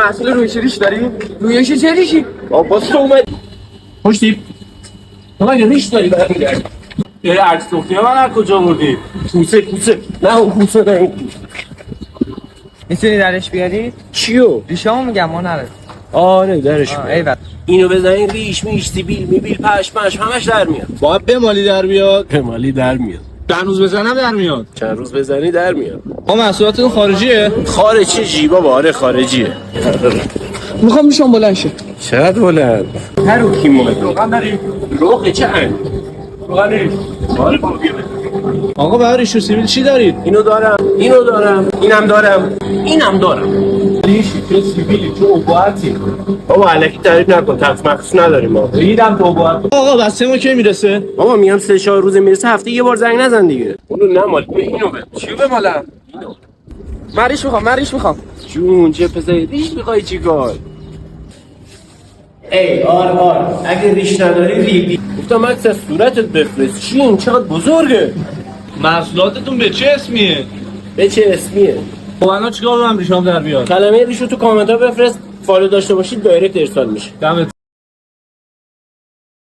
محصول رویش ریش داری؟ رویش چه ریشی؟ باز تو اومد خوش دیب تو مگه ریش داری برمیگرد عکس صوفی من از کجا بردی؟ کوسه نه اون کوسه نه این میتونی درش بیاری؟ چیو؟ ریشامو میگم ما نره آره درش بیار ایول اینو بزنین ریش میش سیبیل میبیل پشمش همش در میاد باید بمالی در بیاد. بمالی در میاد چند روز بزنم در میاد. چند روز بزنی در میاد محصولاتتون خارجیه؟ خارجی جیبا باره خارجیه میخوام ریشام بلند شه چقدر بلند هر کی مونه روغن داریم روغ چند روغن آره بابا بیا آقا برای ریش و سیبیل چی دارید؟ اینو دارم اینم دارم ریش چه سیبیلی چه عباعتی بابا علکی تعریف نکن تقص مخصوص نداریم ما ریدم تو عباعت آقا بسته ما کی میرسه؟ بابا میگم 3-4 روزه میرسه هفته یه بار زنگ نزن دیگه اونو نمال اینو به چیو بمالم؟ من ریش میخوام جون چه پسری ریش میخوای چیکار ای آر اگه ریش نداری ریدی گفتم عکس از صورتت بفرست چی این چقدر بزرگه محصولاتتون به چه اسمیه؟ به چه اسمیه خب الان چیکار کنم ریشام در بیاد؟ کلمه ریشو تو کامنت ها بفرست فالو داشته باشید دایرکت ارسال میشه دمت